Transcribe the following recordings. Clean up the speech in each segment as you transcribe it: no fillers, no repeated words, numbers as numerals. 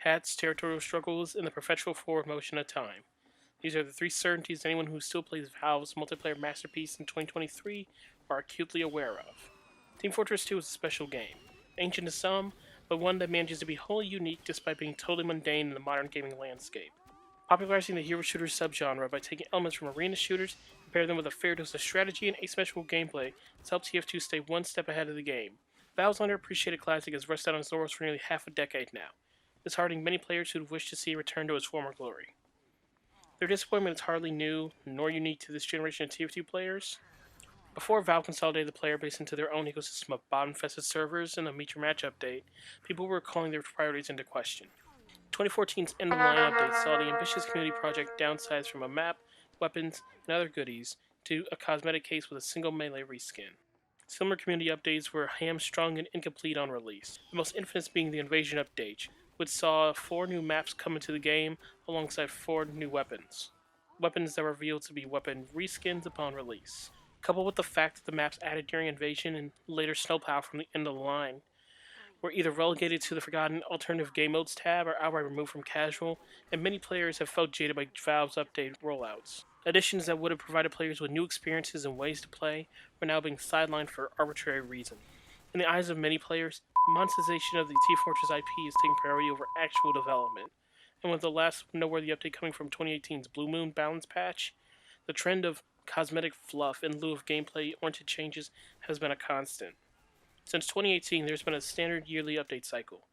hats, territorial struggles, and the perpetual forward motion of time. These are the three certainties anyone who still plays Valve's multiplayer masterpiece in 2023 are acutely aware of. Team Fortress 2 is a special game, ancient to some, but one that manages to be wholly unique despite being totally mundane in the modern gaming landscape. Popularizing the hero shooter subgenre by taking elements from arena shooters and pairing them with a fair dose of strategy and asymmetrical gameplay has helped TF2 stay one step ahead of the game. Valve's underappreciated classic has rested on its laurels for nearly half a decade now, disheartening many players who'd wish to see it return to its former glory. Their disappointment is hardly new, nor unique to this generation of TF2 players. Before Valve consolidated the player base into their own ecosystem of bot-infested servers and a Meet Your Match update, people were calling their priorities into question. 2014's End of Line update saw the ambitious community project downsize from a map, weapons, and other goodies to a cosmetic case with a single melee reskin. Similar community updates were hamstrung and incomplete on release, the most infamous being the Invasion update, which saw 4 new maps come into the game alongside 4 new weapons. Weapons that were revealed to be weapon reskins upon release. Coupled with the fact that the maps added during Invasion and later Snowplow from the End of the Line were either relegated to the forgotten alternative game modes tab or outright removed from casual, and many players have felt jaded by Valve's update rollouts. Additions that would have provided players with new experiences and ways to play were now being sidelined for arbitrary reasons. In the eyes of many players, monetization of the Team Fortress IP is taking priority over actual development, and with the last noteworthy update coming from 2018's Blue Moon Balance patch, the trend of cosmetic fluff in lieu of gameplay-oriented changes has been a constant. Since 2018, there's been a standard yearly update cycle.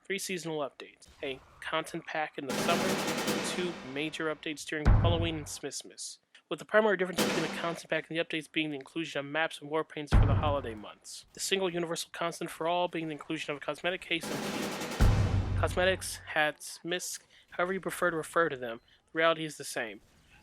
3 seasonal updates, a content pack in the summer, and 2 major updates during Halloween and Smithmas, with the primary difference between the content pack and the updates being the inclusion of maps and warpaints for the holiday months. The single universal constant for all being the inclusion of a cosmetic case and key. Cosmetics, hats, misc, however you prefer to refer to them, the reality is the same.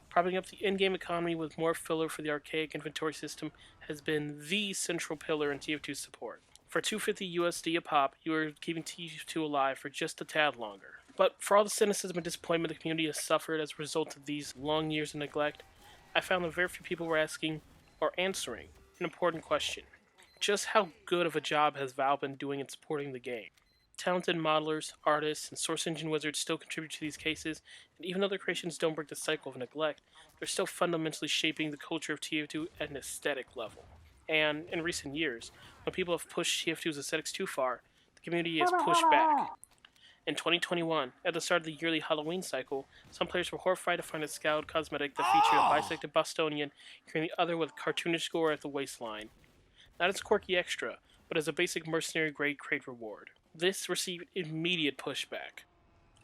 Propping up the in-game economy with more filler for the archaic inventory system has been the central pillar in TF2 support. For $250 USD a pop, you are keeping TF2 alive for just a tad longer. But for all the cynicism and disappointment the community has suffered as a result of these long years of neglect, I found that very few people were asking or answering an important question. Just how good of a job has Valve been doing in supporting the game? Talented modelers, artists, and source engine wizards still contribute to these cases, and even though their creations don't break the cycle of neglect, they're still fundamentally shaping the culture of TF2 at an aesthetic level. And in recent years, when people have pushed TF2's aesthetics too far, the community has pushed back. In 2021, at the start of the yearly Halloween cycle, some players were horrified to find a scoured cosmetic that featured a bisected Bostonian carrying the other with cartoonish gore at the waistline. Not as a quirky extra, but as a basic mercenary grade crate reward. This received immediate pushback.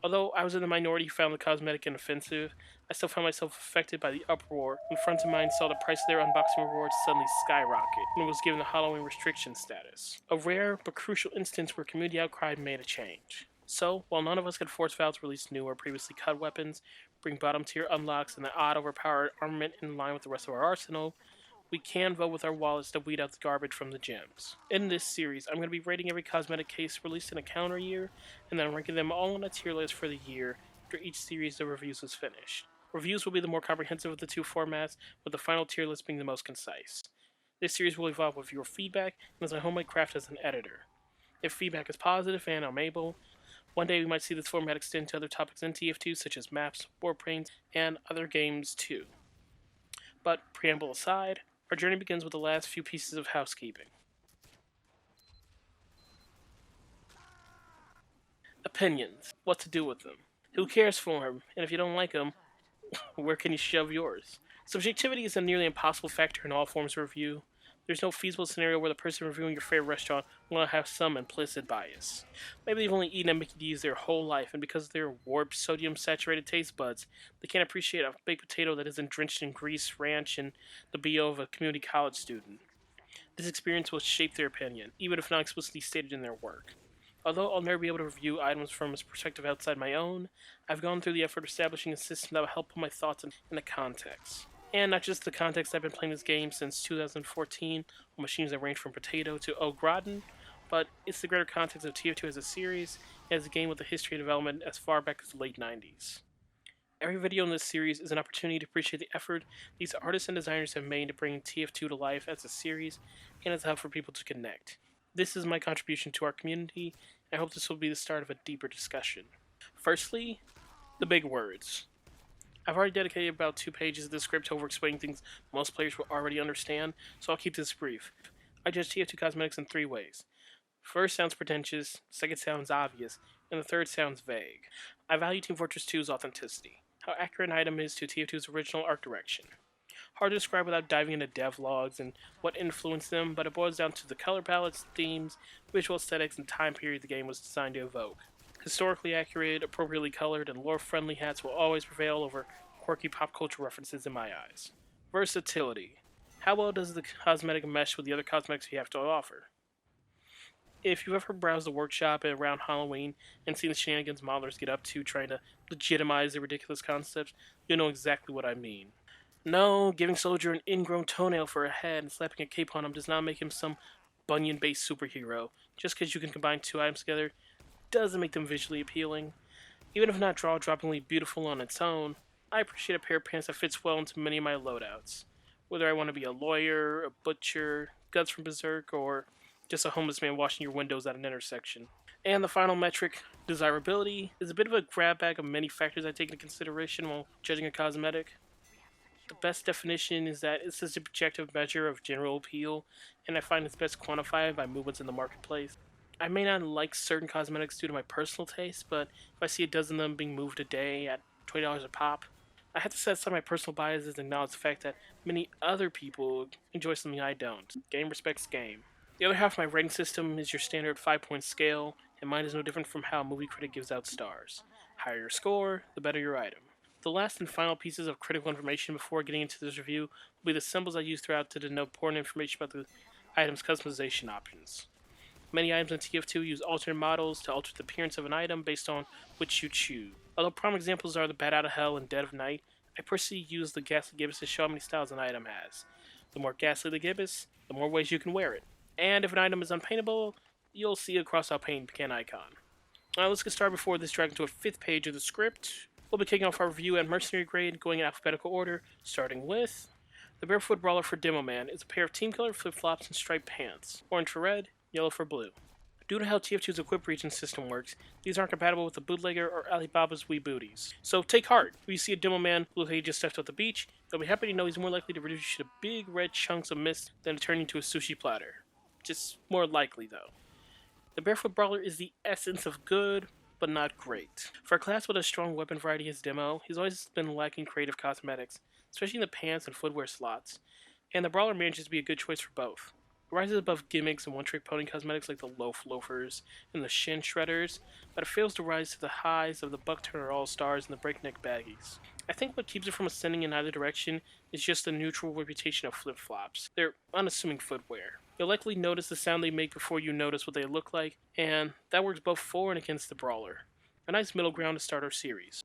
Although I was in the minority who found the cosmetic inoffensive, I still found myself affected by the uproar when friends of mine saw the price of their unboxing rewards suddenly skyrocket when it was given a Halloween restriction status. A rare but crucial instance where community outcry made a change. So, while none of us could force Valve to release new or previously cut weapons, bring bottom tier unlocks and the odd overpowered armament in line with the rest of our arsenal, we can vote with our wallets to weed out the garbage from the gems. In this series, I'm going to be rating every cosmetic case released in a calendar year, and then ranking them all on a tier list for the year after each series of reviews is finished. Reviews will be the more comprehensive of the 2 formats, with the final tier list being the most concise. This series will evolve with your feedback and as I hone my craft as an editor. If feedback is positive and I'm able, one day we might see this format extend to other topics in TF2 such as maps, warplanes, and other games too. But preamble aside, our journey begins with the last few pieces of housekeeping. Opinions. What to do with them. Who cares for them? And if you don't like them, where can you shove yours? Subjectivity is a nearly impossible factor in all forms of review. There's no feasible scenario where the person reviewing your favorite restaurant will not have some implicit bias. Maybe they've only eaten at Mickey D's their whole life, and because of their warped, sodium-saturated taste buds, they can't appreciate a baked potato that isn't drenched in grease, ranch, and the BO of a community college student. This experience will shape their opinion, even if not explicitly stated in their work. Although I'll never be able to review items from a perspective outside my own, I've gone through the effort of establishing a system that will help put my thoughts in a context. And not just the context I've been playing this game since 2014, on machines that range from potato to au gratin, but it's the greater context of TF2 as a series, and as a game with a history of development as far back as the late 90s. Every video in this series is an opportunity to appreciate the effort these artists and designers have made to bring TF2 to life as a series, and as a hub for people to connect. This is my contribution to our community, and I hope this will be the start of a deeper discussion. Firstly, the big words. I've already dedicated about 2 pages of this script to over explaining things most players will already understand, so I'll keep this brief. I judge TF2 cosmetics in 3 ways. First sounds pretentious, second sounds obvious, and the third sounds vague. I value Team Fortress 2's authenticity, how accurate an item is to TF2's original art direction. Hard to describe without diving into devlogs and what influenced them, but it boils down to the color palettes, themes, visual aesthetics, and time period the game was designed to evoke. Historically accurate, appropriately colored, and lore-friendly hats will always prevail over quirky pop culture references in my eyes. Versatility. How well does the cosmetic mesh with the other cosmetics you have to offer? If you've ever browsed the workshop around Halloween and seen the shenanigans modelers get up to trying to legitimize their ridiculous concepts, you'll know exactly what I mean. No, giving Soldier an ingrown toenail for a head and slapping a cape on him does not make him some Bunyan-based superhero. Just because you can combine 2 items together doesn't make them visually appealing. Even if not jaw-droppingly beautiful on its own, I appreciate a pair of pants that fits well into many of my loadouts. Whether I want to be a lawyer, a butcher, Guts from Berserk, or just a homeless man washing your windows at an intersection. And the final metric, desirability, is a bit of a grab bag of many factors I take into consideration while judging a cosmetic. The best definition is that it's a subjective measure of general appeal, and I find it's best quantified by movements in the marketplace. I may not like certain cosmetics due to my personal taste, but if I see a dozen of them being moved a day at $20 a pop, I have to set aside my personal biases and acknowledge the fact that many other people enjoy something I don't. Game respects game. The other half of my rating system is your standard 5-point scale, and mine is no different from how a movie critic gives out stars. Higher your score, the better your item. The last and final pieces of critical information before getting into this review will be the symbols I use throughout to denote important information about the item's customization options. Many items in TF2 use alternate models to alter the appearance of an item based on which you choose. Although prime examples are the Bat Out of Hell and Dead of Night, I personally use the ghastly gibbous to show how many styles an item has. The more ghastly the gibbous, the more ways you can wear it. And if an item is unpaintable, you'll see a cross-out paint can icon. Now let's get started before this drags into a 5th page of the script. We'll be kicking off our review at Mercenary Grade, going in alphabetical order, starting with the Barefoot Brawler for Demo Man is a pair of team-colored flip-flops and striped pants, orange for red, yellow for blue. Due to how TF2's equip region system works, these aren't compatible with the bootlegger or Alibaba's Wee Booties. So take heart. If you see a demo man who looks like he just stepped off the beach, you'll be happy to know he's more likely to reduce you to big red chunks of mist than to turn you into a sushi platter. Just more likely, though. The Barefoot Brawler is the essence of good, but not great. For a class with a strong weapon variety as Demo, he's always been lacking creative cosmetics, especially in the pants and footwear slots, and the Brawler manages to be a good choice for both. It rises above gimmicks and one-trick pony cosmetics like the Loaf Loafers and the Shin Shredders, but it fails to rise to the highs of the Buck Turner All-Stars and the Breakneck Baggies. I think what keeps it from ascending in either direction is just the neutral reputation of flip-flops. They're unassuming footwear. You'll likely notice the sound they make before you notice what they look like, and that works both for and against the Brawler. A nice middle ground to start our series.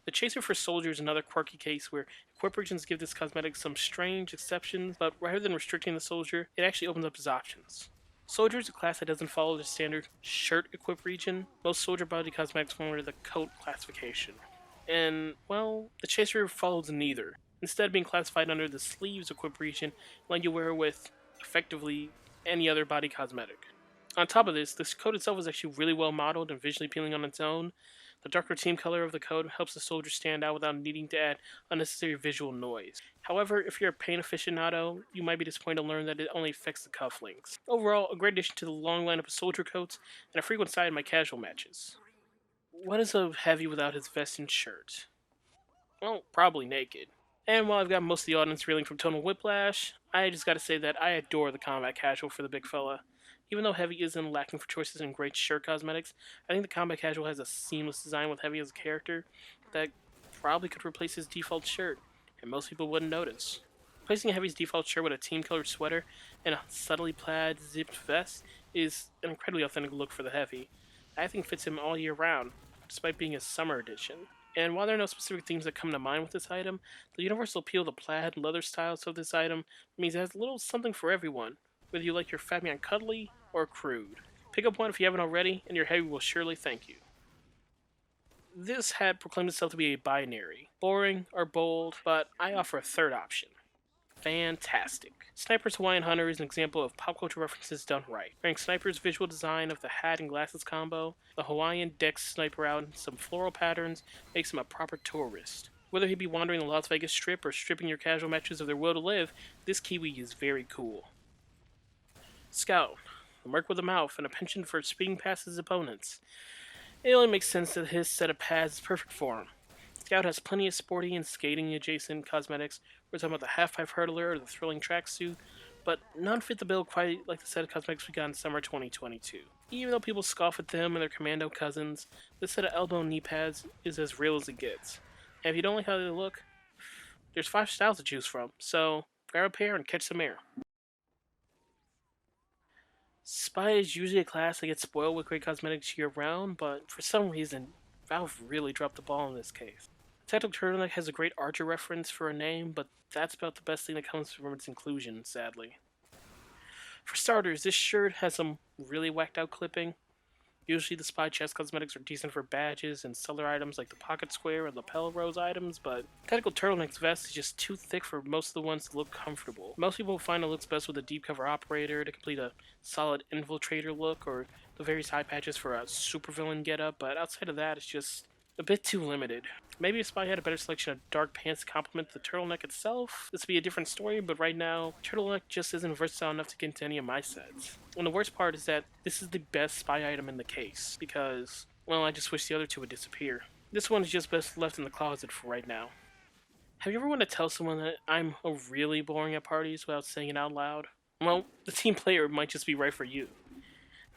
The Chaser for Soldier is another quirky case where equip regions give this cosmetic some strange exceptions, but rather than restricting the Soldier, it actually opens up his options. Soldier is a class that doesn't follow the standard shirt equip region. Most Soldier body cosmetics fall under the coat classification. And, well, the Chaser follows neither. Instead, being classified under the sleeves equip region, letting you wear it with, effectively, any other body cosmetic. On top of this, this coat itself is actually really well modeled and visually appealing on its own. The darker team color of the coat helps the Soldier stand out without needing to add unnecessary visual noise. However, if you're a paint aficionado, you might be disappointed to learn that it only affects the cufflinks. Overall, a great addition to the long lineup of Soldier coats, and a frequent sight in my casual matches. What is a heavy without his vest and shirt? Well, probably naked. And while I've got most of the audience reeling from tonal whiplash, I just gotta say that I adore the combat casual for the big fella. Even though Heavy isn't lacking for choices in great shirt cosmetics, I think the combat casual has a seamless design with Heavy as a character that probably could replace his default shirt, and most people wouldn't notice. Replacing Heavy's default shirt with a team-colored sweater and a subtly plaid zipped vest is an incredibly authentic look for the Heavy. I think fits him all year round, despite being a summer edition. And while there are no specific themes that come to mind with this item, the universal appeal of the plaid and leather styles of this item means it has a little something for everyone, whether you like your fat man cuddly or crude. Pick up one if you haven't already, and your Heavy will surely thank you. This hat proclaims itself to be a binary, boring or bold, but I offer a third option. fantastic. Sniper's Hawaiian Hunter is an example of pop culture references done right. Wearing Sniper's visual design of the hat and glasses combo, the Hawaiian decks Sniper out in some floral patterns makes him a proper tourist. Whether he be wandering the Las Vegas Strip or stripping your casual matches of their will to live, this Kiwi is very cool. Scout, a merc with a mouth and a penchant for speeding past his opponents. It only makes sense that his set of pads is perfect for him. Scout has plenty of sporty and skating adjacent cosmetics. We're talking about the half-pipe hurdler or the thrilling tracksuit, but none fit the bill quite like the set of cosmetics we got in summer 2022. Even though people scoff at them and their commando cousins, this set of elbow and knee pads is as real as it gets. And if you don't like how they look, there's 5 styles to choose from, so grab a pair and catch some air. Spy is usually a class that gets spoiled with great cosmetics year round, but for some reason, Valve really dropped the ball in this case. Tactical Turtleneck has a great Archer reference for a name, but that's about the best thing that comes from its inclusion, sadly. For starters, this shirt has some really whacked out clipping. Usually the Spy chest cosmetics are decent for badges and seller items like the pocket square and lapel rose items, but Tactical Turtleneck's vest is just too thick for most of the ones to look comfortable. Most people find it looks best with a deep cover operator to complete a solid infiltrator look, or the various eye patches for a supervillain getup, but outside of that, it's just a bit too limited. Maybe if Spy had a better selection of dark pants to complement the turtleneck itself, this would be a different story, but right now, turtleneck just isn't versatile enough to get into any of my sets. And the worst part is that this is the best Spy item in the case, because, well, I just wish the other two would disappear. This one is just best left in the closet for right now. Have you ever wanted to tell someone that I'm really boring at parties without saying it out loud? Well, the team player might just be right for you.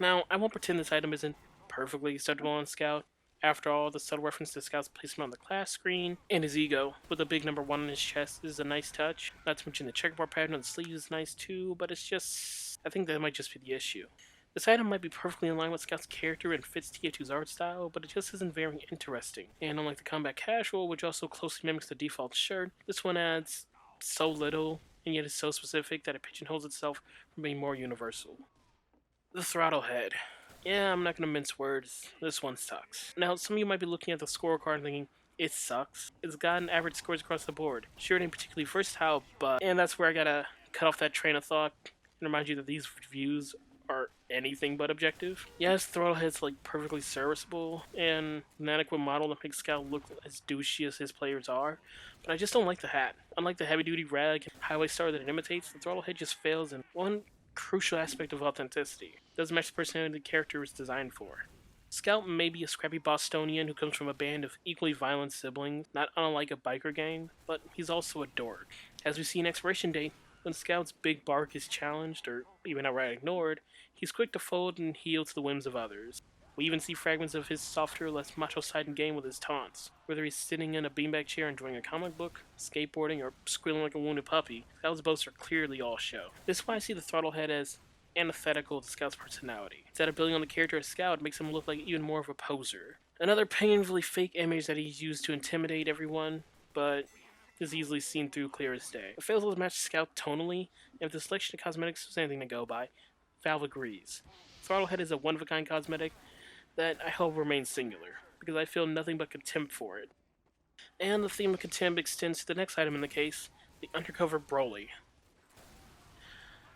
Now, I won't pretend this item isn't perfectly acceptable on Scout. After all, the subtle reference to Scout's placement on the class screen, and his ego, with a big number 1 on his chest, is a nice touch. Not to mention the checkerboard pattern on the sleeves is nice too, but it's just... I think that might just be the issue. This item might be perfectly in line with Scout's character and fits TF2's art style, but it just isn't very interesting. And unlike the Combat Casual, which also closely mimics the default shirt, this one adds so little, and yet is so specific that it pigeonholes itself from being more universal. The Throttle Head. Yeah, I'm not going to mince words. This one sucks. Now, some of you might be looking at the scorecard and thinking, it sucks. It's gotten average scores across the board. Sure, it ain't particularly versatile, but... And that's where I gotta cut off that train of thought and remind you that these reviews are anything but objective. Yes, Throttlehead's like perfectly serviceable and an adequate model to make Scout look as douchey as his players are, but I just don't like the hat. Unlike the heavy-duty rag and highway star that it imitates, the Throttlehead just fails in one crucial aspect of authenticity. It doesn't match the personality the character is designed for. Scout may be a scrappy Bostonian who comes from a band of equally violent siblings, not unlike a biker gang, but he's also a dork. As we see in Expiration Date, when Scout's big bark is challenged, or even outright ignored, he's quick to fold and heel to the whims of others. We even see fragments of his softer, less macho side in game with his taunts. Whether he's sitting in a beanbag chair enjoying a comic book, skateboarding, or squealing like a wounded puppy, Scout's boasts are clearly all show. This is why I see the Throttlehead as antithetical to Scout's personality. Instead of building on the character of Scout, makes him look like even more of a poser. Another painfully fake image that he's used to intimidate everyone, but is easily seen through clear as day. It fails to match Scout tonally, and if the selection of cosmetics is anything to go by, Valve agrees. Throttlehead is a one-of-a-kind cosmetic that I hope remains singular, because I feel nothing but contempt for it. And the theme of contempt extends to the next item in the case, the Undercover Broly.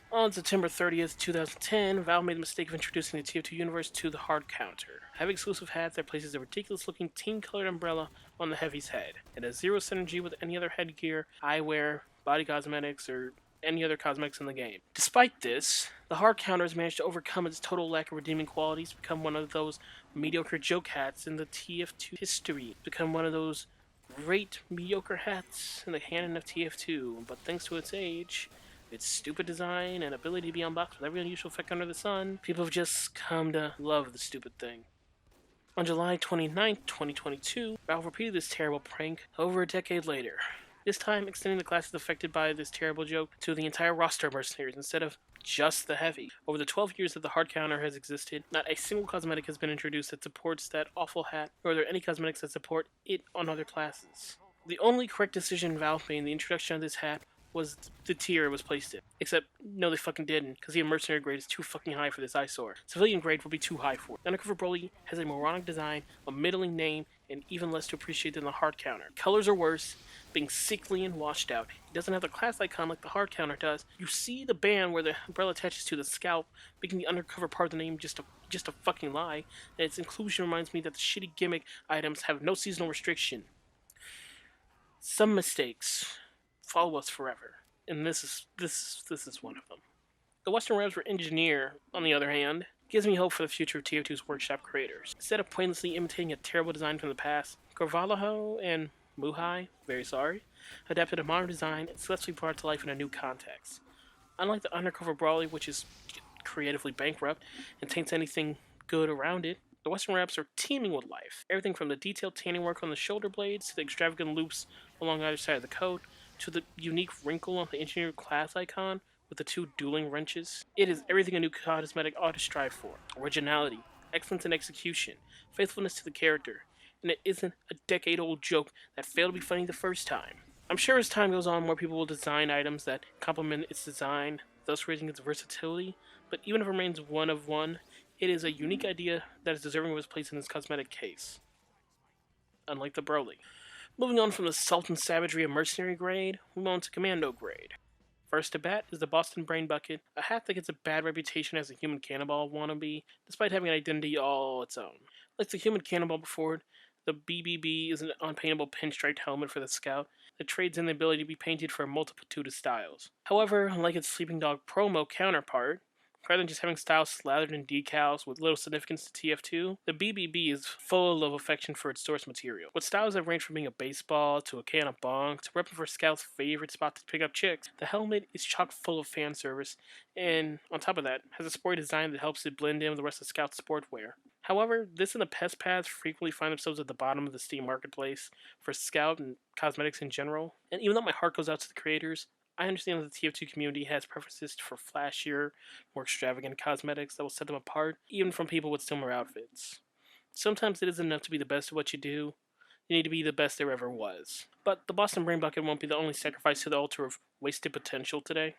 On September 30th, 2010, Valve made the mistake of introducing the TF2 universe to the hard counter. Having exclusive hat that places a ridiculous-looking team-colored umbrella on the Heavy's head. It has zero synergy with any other headgear, eyewear, body cosmetics, or any other cosmetics in the game. Despite this, the hard counter has managed to overcome its total lack of redeeming qualities to become one of those mediocre joke hats in the TF2 history. Become one of those great mediocre hats in the canon of TF2, but thanks to its age, its stupid design, and ability to be unboxed with every unusual effect under the sun, people have just come to love the stupid thing. On July 29th, 2022, Valve repeated this terrible prank over a decade later. This time, extending the classes affected by this terrible joke to the entire roster of mercenaries instead of just the Heavy. Over the 12 years that the hard counter has existed, not a single cosmetic has been introduced that supports that awful hat, nor are there any cosmetics that support it on other classes. The only correct decision Valve made in the introduction of this hat was the tier it was placed in. Except, no, they fucking didn't, because the mercenary grade is too fucking high for this eyesore. Civilian grade will be too high for it. The Undercover Broly has a moronic design, a middling name, and even less to appreciate than the hard counter. Colors are worse, being sickly and washed out. It doesn't have the class icon like the hard counter does. You see the band where the umbrella attaches to the scalp, making the undercover part of the name just a fucking lie, and its inclusion reminds me that the shitty gimmick items have no seasonal restriction. Some mistakes follow us forever, and this is one of them. The Western Realms for Engineer, on the other hand, gives me hope for the future of TF2's workshop creators. Instead of pointlessly imitating a terrible design from the past, Carvalho and Muhai, very sorry, adapted a modern design and successfully brought it to life in a new context. Unlike the Undercover Brawly, which is creatively bankrupt and taints anything good around it, the Western Raps are teeming with life. Everything from the detailed tanning work on the shoulder blades to the extravagant loops along either side of the coat to the unique wrinkle on the engineer class icon with the two dueling wrenches. It is everything a new cosmetic ought to strive for: originality, excellence in execution, faithfulness to the character, and it isn't a decade old joke that failed to be funny the first time. I'm sure as time goes on, more people will design items that complement its design, thus raising its versatility, but even if it remains one of one, it is a unique idea that is deserving of its place in this cosmetic case, unlike the Broly. Moving on from the Sultan Savagery of Mercenary grade, we move on to Commando grade. First to bat is the Boston Brain Bucket, a hat that gets a bad reputation as a human cannonball wannabe, despite having an identity all its own. Like the human cannonball before it, the BBB is an unpaintable pinstriped helmet for the scout that trades in the ability to be painted for a multitude of styles. However, unlike its Sleeping Dog promo counterpart, rather than just having styles slathered in decals with little significance to TF2, the BBB is full of affection for its source material, with styles that range from being a baseball to a can of bong to repping for Scout's favorite spot to pick up chicks. The helmet is chock full of fan service, and on top of that, has a sporty design that helps it blend in with the rest of Scout's sportwear. However, this and the pest paths frequently find themselves at the bottom of the Steam marketplace for Scout and cosmetics in general, and even though my heart goes out to the creators, I understand that the TF2 community has preferences for flashier, more extravagant cosmetics that will set them apart, even from people with similar outfits. Sometimes it isn't enough to be the best at what you do, you need to be the best there ever was. But the Boston Brain Bucket won't be the only sacrifice to the altar of wasted potential today.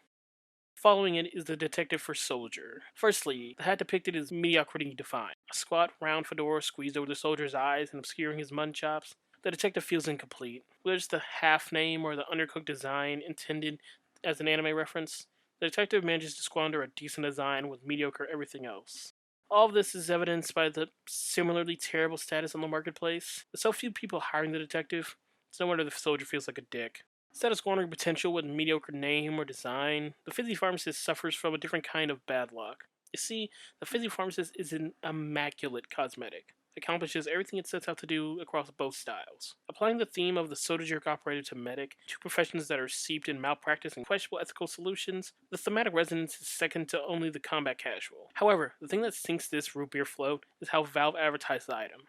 Following it is the Detective for Soldier. Firstly, the hat depicted is mediocrity defined. A squat, round fedora squeezed over the soldier's eyes and obscuring his mud chops. The detective feels incomplete. Whether it's the half name or the undercooked design intended as an anime reference, the detective manages to squander a decent design with mediocre everything else. All of this is evidenced by the similarly terrible status on the marketplace. With so few people hiring the detective, it's no wonder the soldier feels like a dick. Instead of squandering potential with a mediocre name or design, the Fizzy Pharmacist suffers from a different kind of bad luck. You see, the Fizzy Pharmacist is an immaculate cosmetic. It accomplishes everything it sets out to do across both styles. Applying the theme of the soda jerk operator to medic, two professions that are steeped in malpractice and questionable ethical solutions, the thematic resonance is second to only the combat casual. However, the thing that sinks this root beer float is how Valve advertised the item.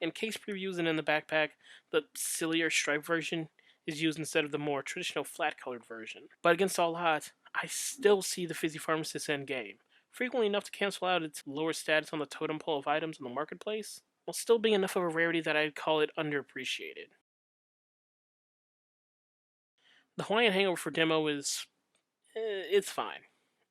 In case previews and in the backpack, the sillier stripe version is used instead of the more traditional flat-colored version. But against all odds, I still see the Fizzy Pharmacist end game, frequently enough to cancel out its lower status on the totem pole of items in the marketplace, while still being enough of a rarity that I'd call it underappreciated. The Hawaiian Hangover for demo is... it's fine.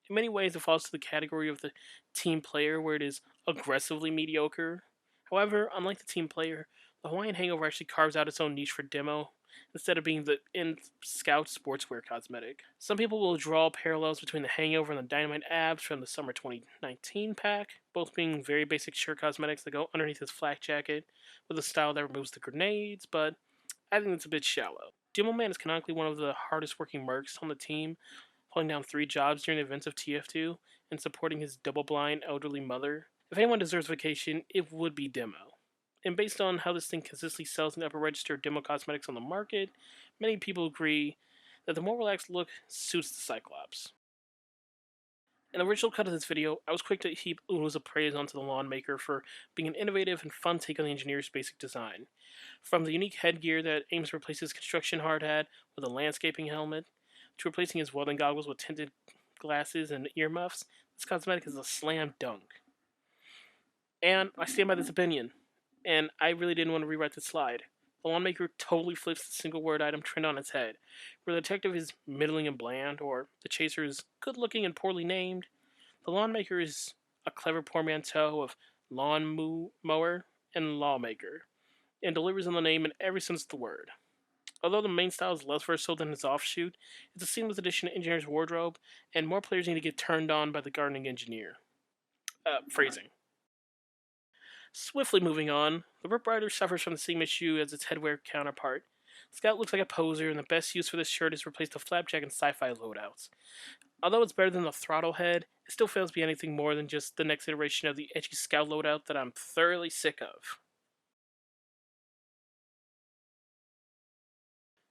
In many ways, it falls to the category of the team player, where it is aggressively mediocre. However, unlike the team player, the Hawaiian Hangover actually carves out its own niche for demo, instead of being the in-scout sportswear cosmetic. Some people will draw parallels between the Hangover and the Dynamite Abs from the Summer 2019 pack, both being very basic shirt cosmetics that go underneath his flak jacket, with a style that removes the grenades, but I think it's a bit shallow. Demo Man is canonically one of the hardest working mercs on the team, holding down 3 jobs during the events of TF2, and supporting his double-blind elderly mother. If anyone deserves vacation, it would be Demo. And based on how this thing consistently sells in the upper register demo cosmetics on the market, many people agree that the more relaxed look suits the Cyclops. In the original cut of this video, I was quick to heap oodles of praise onto the lawn maker for being an innovative and fun take on the engineer's basic design. From the unique headgear that aims to replace his construction hard hat with a landscaping helmet, to replacing his welding goggles with tinted glasses and earmuffs, this cosmetic is a slam dunk. And I stand by this opinion. And I really didn't want to rewrite the slide. The Lawmaker totally flips the single word item trend on its head, where the detective is middling and bland, or the chaser is good looking and poorly named. The Lawnmaker is a clever portmanteau of mower and lawmaker, and delivers on the name in every sense of the word. Although the main style is less versatile than its offshoot, it's a seamless addition to Engineer's wardrobe, and more players need to get turned on by the gardening engineer. Phrasing. Swiftly moving on, the Rip Rider suffers from the same issue as its headwear counterpart. Scout looks like a poser, and the best use for this shirt is to replace the flapjack and sci-fi loadouts. Although it's better than the throttle head, it still fails to be anything more than just the next iteration of the edgy Scout loadout that I'm thoroughly sick of.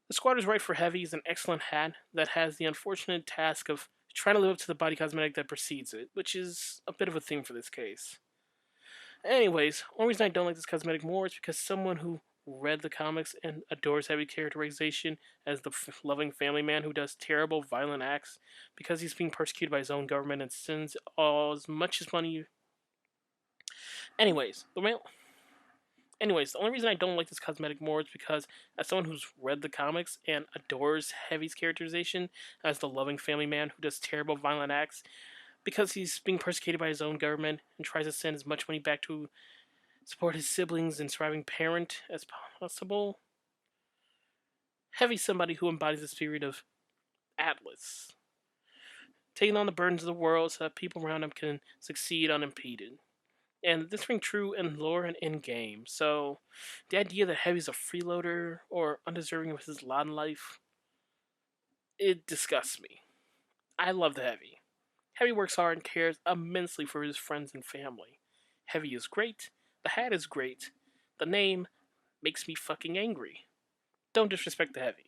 The squad is right for Heavy is an excellent hat that has the unfortunate task of trying to live up to the body cosmetic that precedes it, which is a bit of a theme for this case. Anyways, one reason I don't like this cosmetic more is because someone who read the comics and adores Heavy characterization as the loving family man who does terrible, violent acts because he's being persecuted by his own government and sends all as much as money. Anyways, the only reason I don't like this cosmetic more is because, as someone who's read the comics and adores Heavy's characterization as the loving family man who does terrible, violent acts, because he's being persecuted by his own government and tries to send as much money back to support his siblings and surviving parent as possible, Heavy's somebody who embodies the spirit of Atlas, taking on the burdens of the world so that people around him can succeed unimpeded. And this rings true in lore and in game. So, the idea that Heavy's a freeloader or undeserving of his lot in life, it disgusts me. I love the Heavy. Heavy works hard and cares immensely for his friends and family. Heavy is great. The hat is great. The name makes me fucking angry. Don't disrespect the Heavy.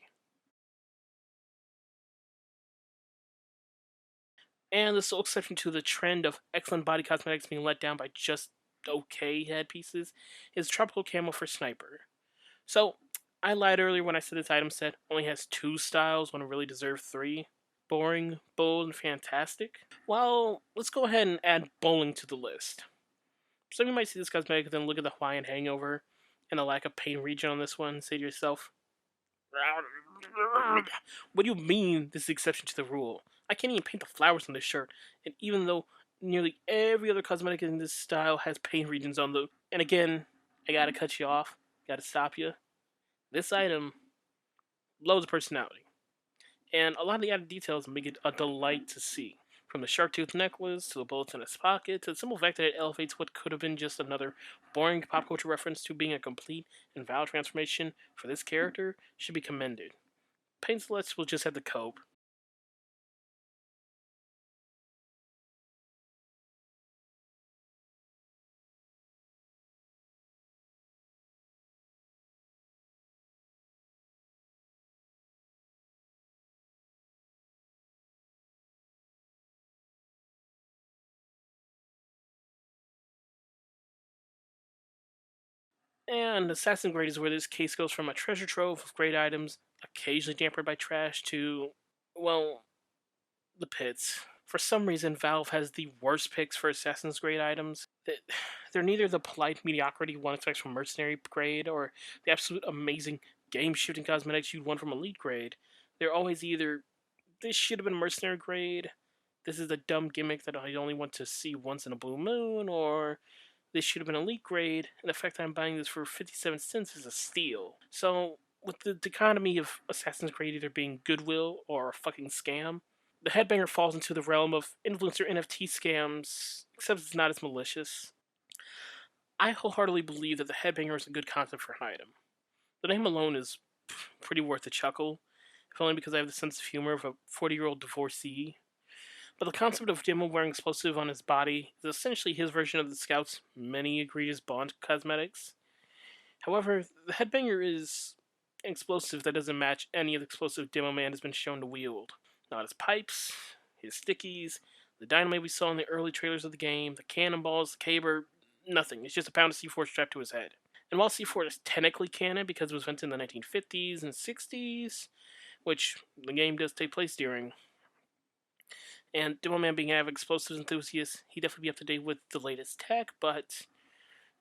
And the sole exception to the trend of excellent body cosmetics being let down by just okay headpieces is Tropical Camo for Sniper. So, I lied earlier when I said this item set only has 2 styles when it really deserves 3. Boring, bold, and fantastic. Well, let's go ahead and add bowling to the list. Some of you might see this cosmetic and then look at the Hawaiian hangover and the lack of paint region on this one and say to yourself, what do you mean this is the exception to the rule? I can't even paint the flowers on this shirt, and even though nearly every other cosmetic in this style has paint regions on them, and again, I gotta cut you off, gotta stop you. This item, loads of personality, and a lot of the added details make it a delight to see. From the shark tooth necklace, to the bullets in his pocket, to the simple fact that it elevates what could have been just another boring pop culture reference to being a complete and valid transformation for this character, should be commended. Paint Celeste will just have to cope. And Assassin's Grade is where this case goes from a treasure trove of great items, occasionally dampered by trash, to, well, the pits. For some reason, Valve has the worst picks for Assassin's Grade items. They're neither the polite mediocrity one expects from Mercenary Grade or the absolute amazing game shooting cosmetics you'd want from Elite Grade. They're always either, this should have been Mercenary Grade, this is a dumb gimmick that I only want to see once in a blue moon, or this should have been Elite Grade, and the fact I'm buying this for 57 cents is a steal. So, with the dichotomy of Assassin's Creed either being goodwill or a fucking scam, the Headbanger falls into the realm of influencer NFT scams, except it's not as malicious. I wholeheartedly believe that the Headbanger is a good concept for an item. The name alone is pretty worth a chuckle, if only because I have the sense of humor of a 40-year-old divorcee. But the concept of Demo wearing explosive on his body is essentially his version of the Scout's many egregious Bond cosmetics. However, the Headbanger is an explosive that doesn't match any of the explosive Demo Man has been shown to wield. Not his pipes, his stickies, the dynamite we saw in the early trailers of the game, the cannonballs, the caber, nothing. It's just a pound of C4 strapped to his head. And while C4 is technically canon because it was invented in the 1950s and 60s, which the game does take place during, and Demo Man being an avid explosives enthusiast, he'd definitely be up to date with the latest tech, but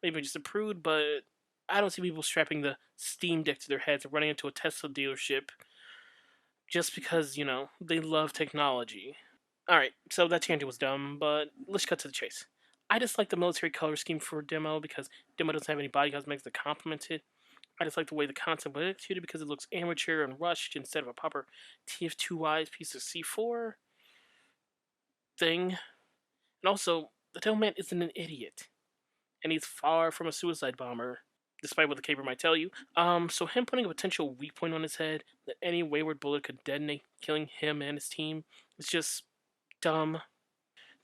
maybe just a prude, but I don't see people strapping the Steam Deck to their heads and running into a Tesla dealership just because, they love technology. Alright, so that tangent was dumb, but let's cut to the chase. I just like the military color scheme for Demo because Demo doesn't have any body cosmetics that complement it. I just like the way the concept was executed because it looks amateur and rushed instead of a proper TF2 wise piece of C4 thing. And also, the Demoman isn't an idiot. And he's far from a suicide bomber, despite what the caper might tell you. So him putting a potential weak point on his head that any wayward bullet could detonate, killing him and his team, is just dumb.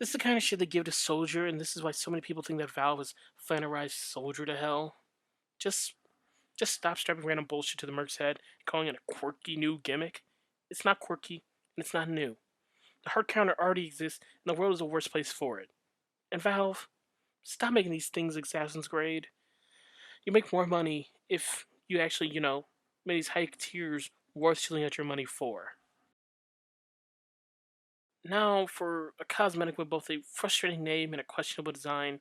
This is the kind of shit they give to Soldier, and this is why so many people think that Valve has flannerized Soldier to hell. Just stop strapping random bullshit to the Merc's head and calling it a quirky new gimmick. It's not quirky, and it's not new. The hard counter already exists, and the world is a worse place for it. And Valve, stop making these things Assassin's Grade. You make more money if you actually, make these high tiers worth shilling out your money for. Now, for a cosmetic with both a frustrating name and a questionable design,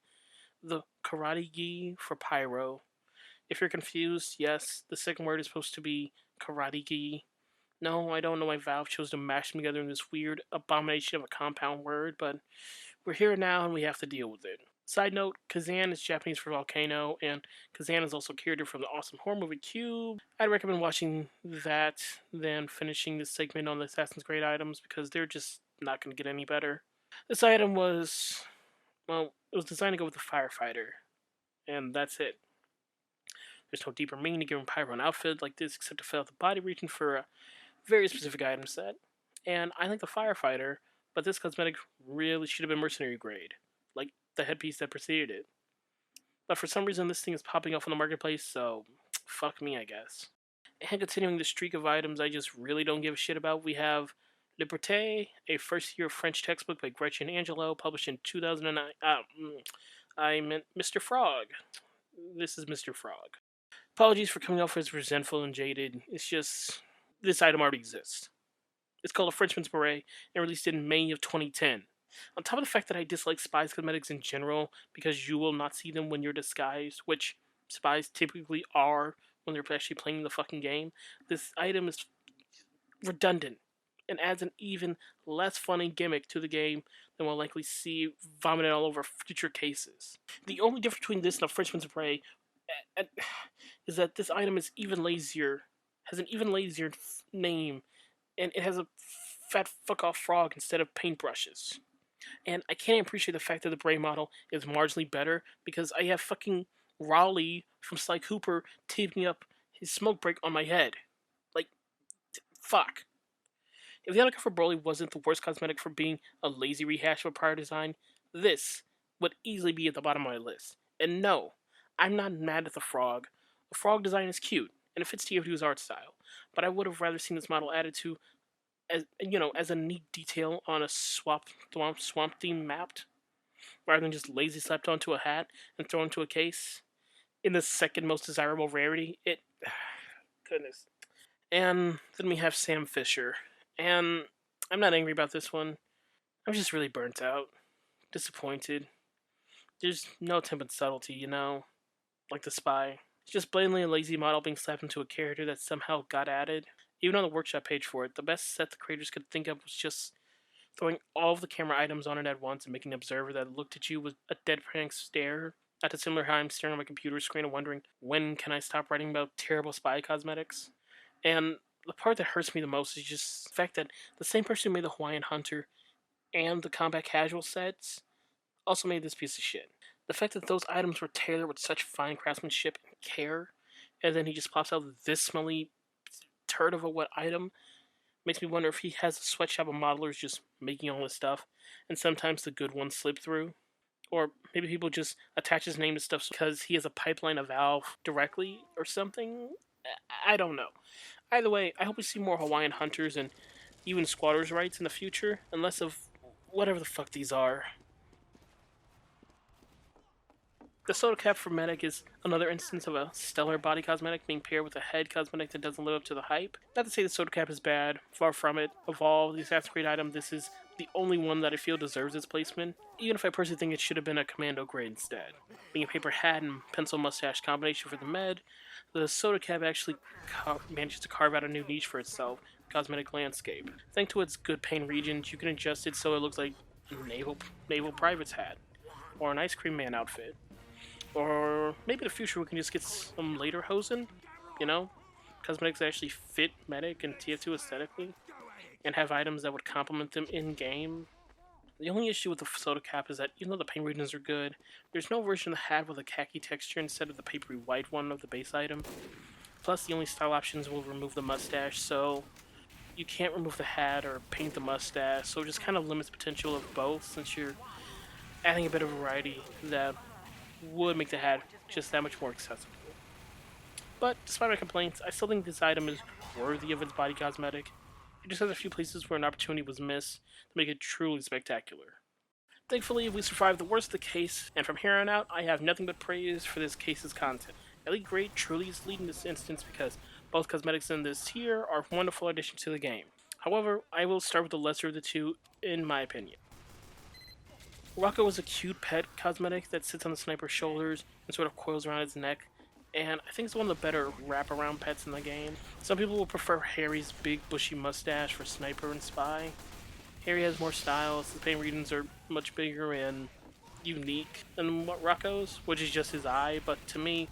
the Karate Gi for Pyro. If you're confused, yes, the second word is supposed to be Karate Gi. No, I don't know why Valve chose to mash them together in this weird abomination of a compound word, but we're here now and we have to deal with it. Side note, Kazan is Japanese for volcano, and Kazan is also a character from the awesome horror movie Cube. I'd recommend watching that than finishing this segment on the Assassin's Creed items because they're just not going to get any better. This item was, it was designed to go with the firefighter, and that's it. There's no deeper meaning to giving Pyro an outfit like this except to fill out the body region for a very specific item set. And I like the firefighter, but this cosmetic really should have been mercenary grade, like the headpiece that preceded it. But for some reason, this thing is popping off on the marketplace, so fuck me, I guess. And continuing the streak of items I just really don't give a shit about, we have Liberté, a first-year French textbook by Gretchen Angelo, published in 2009. I meant Mr. Frog. This is Mr. Frog. Apologies for coming off as resentful and jaded. It's just, this item already exists. It's called A Frenchman's Beret and released in May of 2010. On top of the fact that I dislike spies cosmetics in general because you will not see them when you're disguised, which spies typically are when they're actually playing the fucking game, this item is redundant and adds an even less funny gimmick to the game than we'll likely see vomited all over future cases. The only difference between this and A Frenchman's Beret is that this item is even lazier, has an even lazier name, and it has a fat fuck off frog instead of paintbrushes. And I can't appreciate the fact that the Bray model is marginally better because I have fucking Raleigh from Sly Cooper taping up his smoke break on my head. Like, fuck. If the Undercover Broly wasn't the worst cosmetic for being a lazy rehash of a prior design, this would easily be at the bottom of my list. And no, I'm not mad at the frog. The frog design is cute, and it fits TF2's art style, but I would have rather seen this model added to as a neat detail on a swamp theme mapped, rather than just lazy slapped onto a hat and thrown into a case. In the second most desirable rarity, goodness. And then we have Sam Fisher, and I'm not angry about this one. I'm just really burnt out, disappointed. There's no attempt at subtlety, like the spy. It's just blatantly a lazy model being slapped into a character that somehow got added. Even on the workshop page for it, the best set the creators could think of was just throwing all of the camera items on it at once and making an observer that looked at you with a deadpan stare. At the similar time, staring at my computer screen and wondering, when can I stop writing about terrible spy cosmetics? And the part that hurts me the most is just the fact that the same person who made the Hawaiian Hunter and the Combat Casual sets also made this piece of shit. The fact that those items were tailored with such fine craftsmanship and care, and then he just pops out this smelly turd of a wet item, makes me wonder if he has a sweatshop of modelers just making all this stuff, and sometimes the good ones slip through. Or maybe people just attach his name to stuff because he has a pipeline of Valve directly or something. I don't know. Either way, I hope we see more Hawaiian Hunters and even Squatters' Rights in the future, and less of whatever the fuck these are. The soda cap for Medic is another instance of a stellar body cosmetic being paired with a head cosmetic that doesn't live up to the hype. Not to say the soda cap is bad, far from it. Of all the Assassin's Creed items, this is the the only one that I feel deserves its placement, even if I personally think it should have been a commando grade instead. Being a paper hat and pencil mustache combination for the med, the soda cap actually manages to carve out a new niche for itself in the cosmetic landscape. Thanks to its good paint regions, you can adjust it so it looks like a naval private's hat, or an ice cream man outfit, or maybe in the future we can just get some later hosen, you know? Cosmetics that actually fit Medic and TF2 aesthetically, and have items that would complement them in-game. The only issue with the soda cap is that even though the paint regions are good, there's no version of the hat with a khaki texture instead of the papery white one of the base item. Plus, the only style options will remove the mustache, so you can't remove the hat or paint the mustache, so it just kind of limits the potential of both since you're adding a bit of variety that would make the hat just that much more accessible. But despite my complaints, I still think this item is worthy of its body cosmetic. It just has a few places where an opportunity was missed to make it truly spectacular. Thankfully, we survived the worst of the case, and from here on out, I have nothing but praise for this case's content. Elite Grade truly is lead in this instance because both cosmetics in this tier are wonderful additions to the game. However, I will start with the lesser of the two, in my opinion. Rocco is a cute pet cosmetic that sits on the sniper's shoulders and sort of coils around his neck, and I think it's one of the better wraparound pets in the game. Some people will prefer Harry's big bushy mustache for Sniper and Spy. Harry has more styles, the paint regions are much bigger and unique than what Rocco's, which is just his eye, but to me,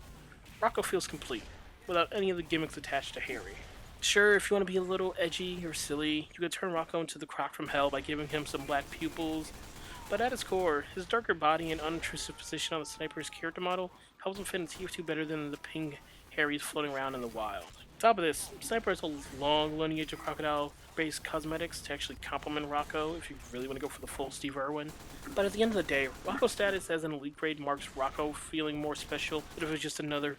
Rocco feels complete, without any of the gimmicks attached to Harry. Sure, if you want to be a little edgy or silly, you could turn Rocco into the Croc from Hell by giving him some black pupils, but at its core, his darker body and unintrusive position on the Sniper's character model helps him fit in TF2 better than the pink Harry's floating around in the wild. On top of this, Sniper has a long lineage of crocodile-based cosmetics to actually complement Rocco if you really want to go for the full Steve Irwin. But at the end of the day, Rocco's status as an elite grade marks Rocco feeling more special than if it was just another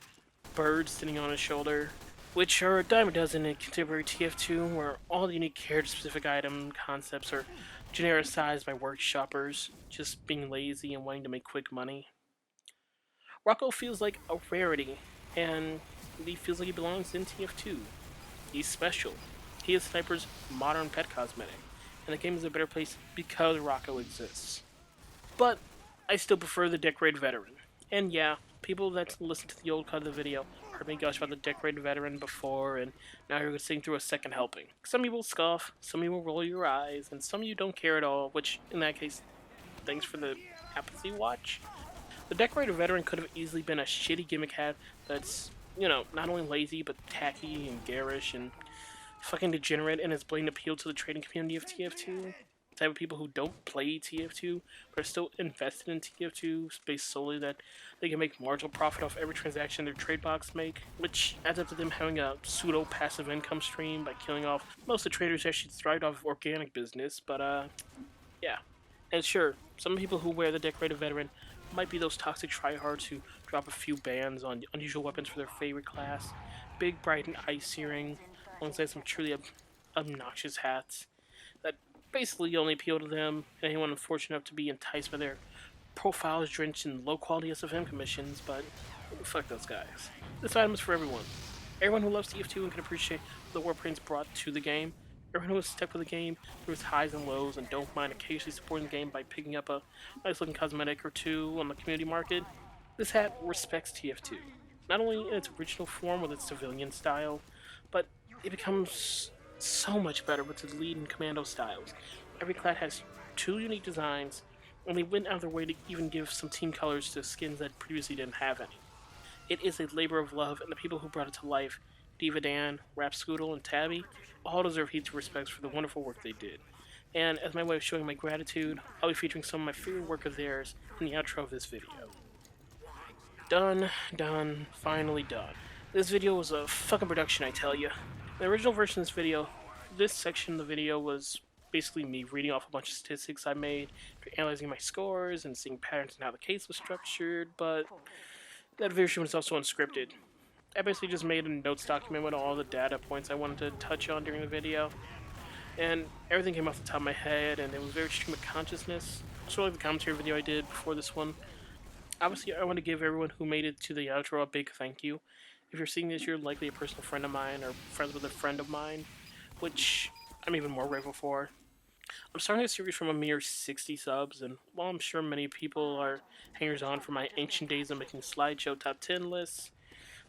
bird sitting on his shoulder, which are a dime a dozen in contemporary TF2, where all the unique character-specific item concepts are genericized by workshoppers just being lazy and wanting to make quick money. Rocco feels like a rarity, and he feels like he belongs in TF2. He's special. He is Sniper's modern pet cosmetic, and the game is a better place because Rocco exists. But I still prefer the decorated veteran. And yeah, people that listen to the old cut of the video heard me gush about the decorated veteran before, and now you're sitting through a second helping. Some people scoff, some people roll your eyes, and some of you don't care at all, which, in that case, thanks for the apathy watch. The decorated veteran could have easily been a shitty gimmick hat that's, not only lazy, but tacky and garish and fucking degenerate in its blatant appeal to the trading community of TF2. The type of people who don't play TF2 but are still invested in TF2 based solely that they can make marginal profit off every transaction their trade box make, which adds up to them having a pseudo passive income stream by killing off most of the traders who actually thrived off organic business, but yeah. And sure, some people who wear the decorated veteran might be those toxic tryhards who drop a few bans on unusual weapons for their favorite class, big, bright, and ice-searing, alongside some truly obnoxious hats that basically only appeal to them and anyone unfortunate enough to be enticed by their profiles drenched in low-quality SFM commissions, but fuck those guys. This item is for everyone. Everyone who loves TF2 and can appreciate what the Warplanes brought to the game. Everyone who has stuck with the game through its highs and lows and don't mind occasionally supporting the game by picking up a nice looking cosmetic or two on the community market. This hat respects TF2, not only in its original form with its civilian style, but it becomes so much better with its lead and commando styles. Every class has two unique designs, and they went out of their way to even give some team colors to skins that previously didn't have any. It is a labor of love, and the people who brought it to life, Diva, Rabscootle, and Tabby, all deserve heaps of respect for the wonderful work they did. And as my way of showing my gratitude, I'll be featuring some of my favorite work of theirs in the outro of this video. Done, finally done. This video was a fucking production, I tell you. The original version of this video, this section of the video was basically me reading off a bunch of statistics I made, analyzing my scores, and seeing patterns in how the case was structured, but that version was also unscripted. I basically just made a notes document with all the data points I wanted to touch on during the video, and everything came off the top of my head, and it was very stream of consciousness, sort of like the commentary video I did before this one. Obviously, I want to give everyone who made it to the outro a big thank you. If you're seeing this, you're likely a personal friend of mine, or friends with a friend of mine, which I'm even more grateful for. I'm starting a series from a mere 60 subs, and while I'm sure many people are hangers on for my ancient days of making slideshow top 10 lists,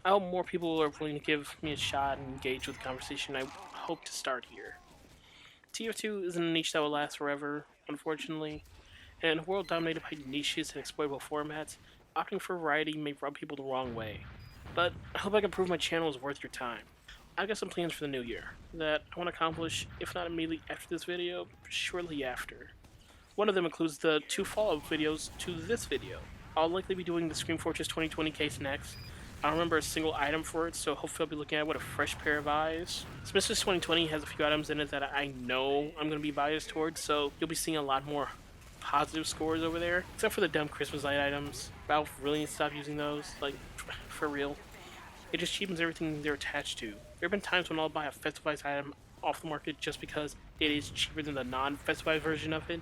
I hope more people are willing to give me a shot and engage with the conversation I hope to start here. TF2 isn't a niche that will last forever, unfortunately, and in a world dominated by niches and exploitable formats, opting for variety may rub people the wrong way. But I hope I can prove my channel is worth your time. I've got some plans for the new year that I want to accomplish, if not immediately after this video, shortly after. One of them includes the 2 follow-up videos to this video. I'll likely be doing the Scream Fortress 2020 case next. I don't remember a single item for it, so hopefully I'll be looking at it with a fresh pair of eyes. Smith's 2020 has a few items in it that I know I'm going to be biased towards, so you'll be seeing a lot more positive scores over there. Except for the dumb Christmas light items. Valve really needs to stop using those, like, for real. It just cheapens everything they're attached to. There have been times when I'll buy a festivized item off the market just because it is cheaper than the non-festivized version of it,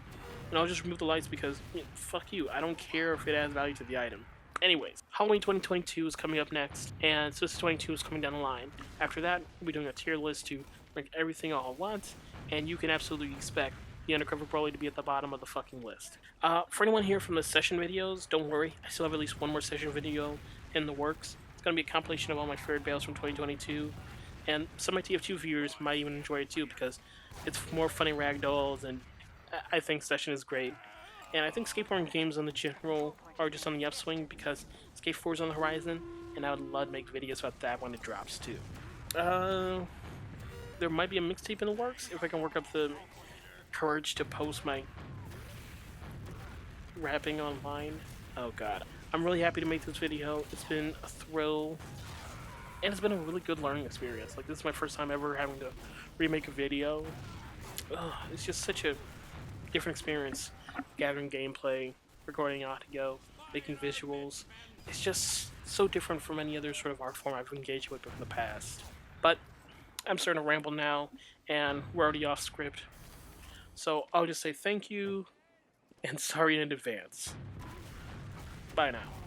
and I'll just remove the lights because, fuck you, I don't care if it adds value to the item. Anyways, Halloween 2022 is coming up next, and Sister 22 is coming down the line. After that, we'll be doing a tier list to rank everything all at once, and you can absolutely expect the Undercover Broly to be at the bottom of the fucking list. For anyone here from the session videos, don't worry, I still have at least one more session video in the works. It's going to be a compilation of all my favorite bails from 2022, and some of my TF2 viewers might even enjoy it too because it's more funny ragdolls, and I think Session is great. And I think skateboarding games in the general are just on the upswing because Skate 4 is on the horizon, and I would love to make videos about that when it drops too. There might be a mixtape in the works if I can work up the courage to post my rapping online. Oh god. I'm really happy to make this video. It's been a thrill, and it's been a really good learning experience. Like, this is my first time ever having to remake a video. It's just such a different experience. Gathering gameplay, recording audio, making visuals. It's just so different from any other sort of art form I've engaged with in the past. But I'm starting to ramble now, and we're already off script. So I'll just say thank you, and sorry in advance. Bye now.